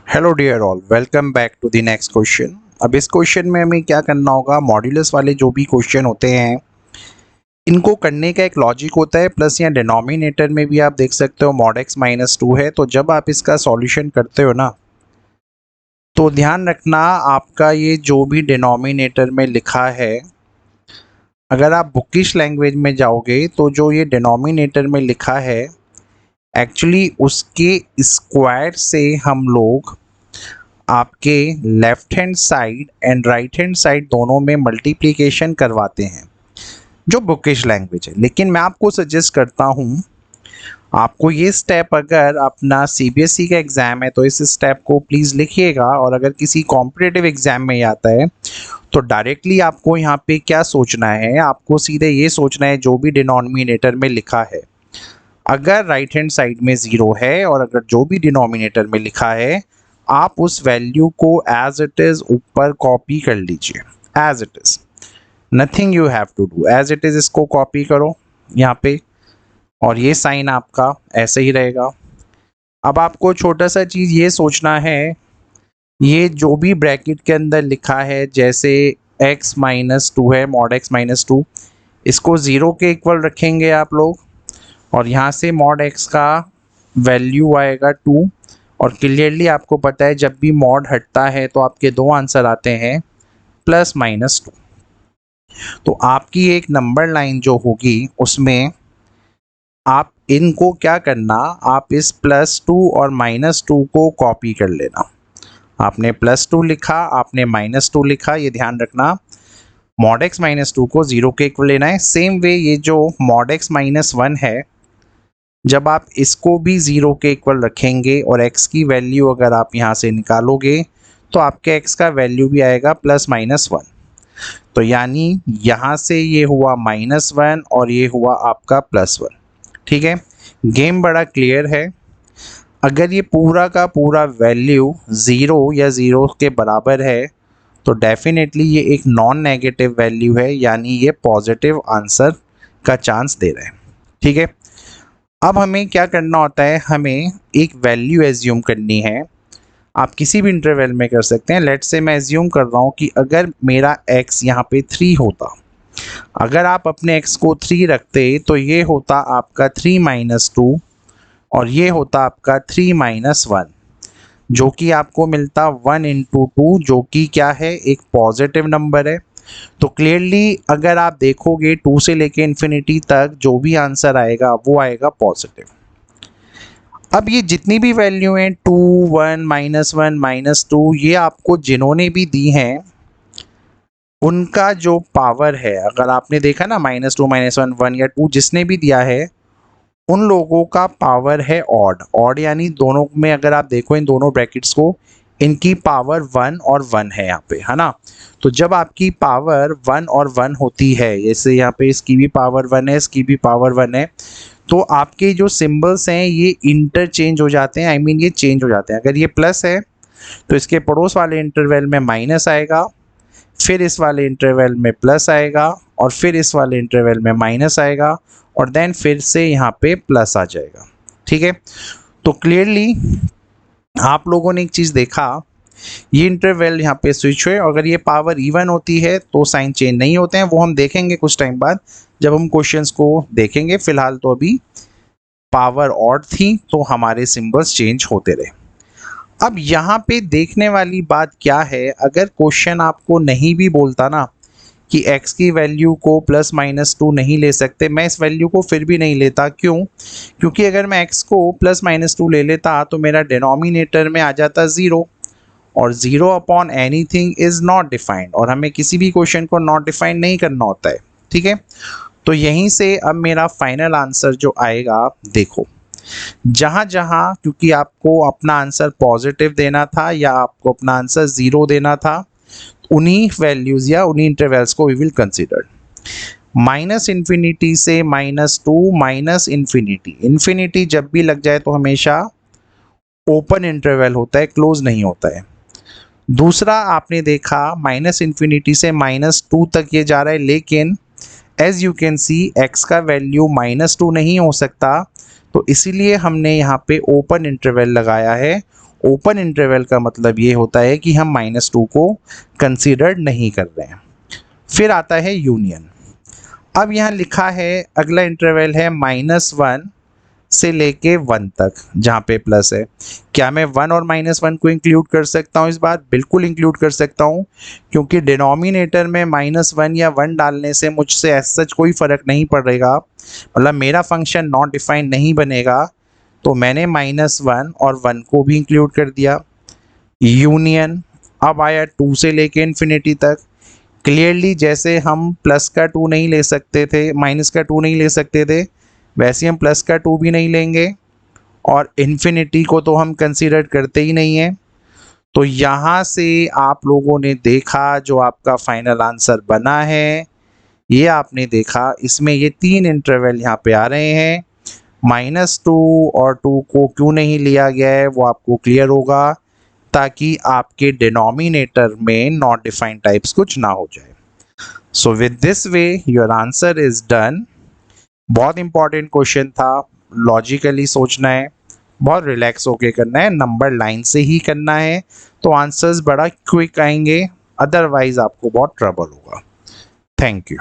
Hello dear all, welcome back to the next question. अब इस question में हमें क्या करना होगा, मॉड्यूलस वाले जो भी क्वेश्चन होते हैं इनको करने का एक लॉजिक होता है। प्लस यहाँ डिनोमिनेटर में भी आप देख सकते हो mod x माइनस 2 है। तो जब आप इसका सॉल्यूशन करते हो ना, तो ध्यान रखना आपका ये जो भी डिनोमिनेटर में लिखा है, अगर आप बुकिश लैंग्वेज में जाओगे तो जो ये डिनोमिनेटर में लिखा है एक्चुअली उसके स्क्वायर से हम लोग आपके left hand side and right hand side दोनों में मल्टीप्लिकेशन करवाते हैं, जो बुकिश लैंग्वेज है। लेकिन मैं आपको सजेस्ट करता हूँ, आपको ये स्टेप अगर अपना सीबीएसई का एग्ज़ाम है तो इस स्टेप को प्लीज़ लिखिएगा। और अगर किसी कॉम्पिटिटिव एग्ज़ाम में आता है तो डायरेक्टली आपको यहाँ पे क्या सोचना है, आपको सीधे ये सोचना है जो भी डिनोमिनेटर में लिखा है, अगर राइट हैंड साइड में ज़ीरो है और अगर जो भी डिनोमिनेटर में लिखा है आप उस वैल्यू को एज इट इज़ ऊपर कॉपी कर लीजिए। As it is, nothing you have to do, as it is इसको कॉपी करो यहाँ पे, और ये साइन आपका ऐसे ही रहेगा। अब आपको छोटा सा चीज़ ये सोचना है, ये जो भी ब्रैकेट के अंदर लिखा है, जैसे x माइनस 2 है, mod x माइनस 2, इसको ज़ीरो के इक्वल रखेंगे आप लोग, और यहाँ से mod x का वैल्यू आएगा 2। और क्लियरली आपको पता है जब भी मॉड हटता है तो आपके दो आंसर आते हैं प्लस माइनस 2। तो आपकी एक नंबर लाइन जो होगी उसमें आप इनको क्या करना, आप इस प्लस 2 और माइनस 2 को कॉपी कर लेना। आपने प्लस 2 लिखा, आपने माइनस 2 लिखा, ये ध्यान रखना mod x माइनस 2 को ज़ीरो के इक्वल लेना है। सेम वे ये जो mod x माइनस 1 है, जब आप इसको भी ज़ीरो के इक्वल रखेंगे और x की वैल्यू अगर आप यहाँ से निकालोगे तो आपके x का वैल्यू भी आएगा प्लस माइनस 1। तो यानी यहाँ से ये हुआ माइनस 1 और ये हुआ आपका प्लस 1। ठीक है, गेम बड़ा क्लियर है। अगर ये पूरा का पूरा वैल्यू ज़ीरो या ज़ीरो के बराबर है तो डेफिनेटली ये एक नॉन नेगेटिव वैल्यू है, यानी ये पॉजिटिव आंसर का चांस दे रहे हैं। ठीक है, अब हमें क्या करना होता है, हमें एक वैल्यू एज्यूम करनी है। आप किसी भी इंटरवल में कर सकते हैं। लेट्स से मैं एज्यूम कर रहा हूँ कि अगर मेरा x यहाँ पे 3 होता, अगर आप अपने x को 3 रखते तो ये होता आपका 3 माइनस 2 और ये होता आपका 3 माइनस 1, जो कि आपको मिलता 1 इंटू 2, जो कि क्या है, एक पॉजिटिव नंबर है। तो क्लियरली अगर आप देखोगे 2 से लेके इन्फिनिटी तक जो भी आंसर आएगा वो आएगा पॉजिटिव। अब ये जितनी भी वैल्यू हैं 2, 1, -1, -2, ये आपको जिन्होंने भी दी हैं उनका जो पावर है, अगर आपने देखा ना -2, -1, 1 या 2 जिसने भी दिया है उन लोगों का पावर है ऑड। ऑड यानी दोनों में अगर आप देखो इन दोनों ब्रैकेट्स को, इनकी पावर 1 और 1 है यहाँ पे, है ना। तो जब आपकी पावर 1 और 1 होती है, जैसे यहाँ पे इसकी भी पावर 1 है, इसकी भी पावर 1 है, तो आपके जो सिंबल्स हैं ये इंटरचेंज हो जाते हैं, आई मीन ये चेंज हो जाते हैं। अगर ये प्लस है तो इसके पड़ोस वाले इंटरवल में माइनस आएगा, फिर इस वाले इंटरवल में प्लस आएगा और फिर इस वाले इंटरवल में माइनस आएगा और देन फिर से यहाँ पे प्लस आ जाएगा। ठीक है, तो क्लियरली आप लोगों ने एक चीज़ देखा, ये इंटरवल यहाँ पे स्विच हुए। अगर ये पावर इवन होती है तो साइन चेंज नहीं होते हैं, वो हम देखेंगे कुछ टाइम बाद जब हम क्वेश्चंस को देखेंगे। फिलहाल तो अभी पावर ऑड थी तो हमारे सिंबल्स चेंज होते रहे। अब यहाँ पे देखने वाली बात क्या है, अगर क्वेश्चन आपको नहीं भी बोलता ना कि x की वैल्यू को प्लस माइनस 2 नहीं ले सकते, मैं इस वैल्यू को फिर भी नहीं लेता। क्यों? क्योंकि अगर मैं x को प्लस माइनस 2 ले लेता तो मेरा डिनोमिनेटर में आ जाता 0, और 0 upon anything is not defined, और हमें किसी भी क्वेश्चन को नॉट डिफाइंड नहीं करना होता है। ठीक है, तो यहीं से अब मेरा फाइनल आंसर जो आएगा, देखो जहाँ जहाँ, क्योंकि आपको अपना आंसर पॉजिटिव देना था या आपको अपना आंसर 0 देना था, उन्हीं वैल्यूज़ या उन्हीं इंटरवल्स को we will consider. Minus infinity से -2, माइनस इन्फिनिटी, इन्फिनिटी जब भी लग जाए तो हमेशा ओपन इंटरवल होता है, क्लोज नहीं होता है। दूसरा आपने देखा माइनस इन्फिनिटी से -2 तक ये जा रहा है, लेकिन as you can see x का वैल्यू -2 नहीं हो सकता, तो इसीलिए हमने यहाँ पे ओपन इंटरवल लगाया है। ओपन इंटरवल का मतलब ये होता है कि हम -2 को कंसीडर नहीं कर रहे हैं। फिर आता है यूनियन। अब यहाँ लिखा है अगला इंटरवल है -1 से लेके 1 तक, जहाँ पे प्लस है। क्या मैं 1 और -1 को इंक्लूड कर सकता हूँ इस बार? बिल्कुल इंक्लूड कर सकता हूँ, क्योंकि डिनोमिनेटर में -1 या 1 डालने से मुझसे एज सच कोई फ़र्क नहीं पड़ेगा, मतलब मेरा फंक्शन नॉट डिफाइंड नहीं बनेगा। तो मैंने -1 और 1 को भी इंक्लूड कर दिया। यूनियन अब आया 2 से लेके इन्फिनिटी तक। क्लियरली जैसे हम प्लस का 2 नहीं ले सकते थे, माइनस का 2 नहीं ले सकते थे, वैसे हम प्लस का 2 भी नहीं लेंगे, और इन्फिनिटी को तो हम कंसीडर करते ही नहीं हैं। तो यहाँ से आप लोगों ने देखा जो आपका फाइनल आंसर बना है, ये आपने देखा इसमें ये 3 इंटरवल यहाँ पे आ रहे हैं। -2 और 2 को क्यों नहीं लिया गया है वो आपको क्लियर होगा, ताकि आपके डिनोमिनेटर में नॉट डिफाइंड टाइप्स कुछ ना हो जाए। So with this way your answer is done. बहुत इंपॉर्टेंट क्वेश्चन था, लॉजिकली सोचना है, बहुत रिलैक्स होके करना है, नंबर लाइन से ही करना है, तो आंसर्स बड़ा क्विक आएंगे, अदरवाइज आपको बहुत ट्रबल होगा। Thank you.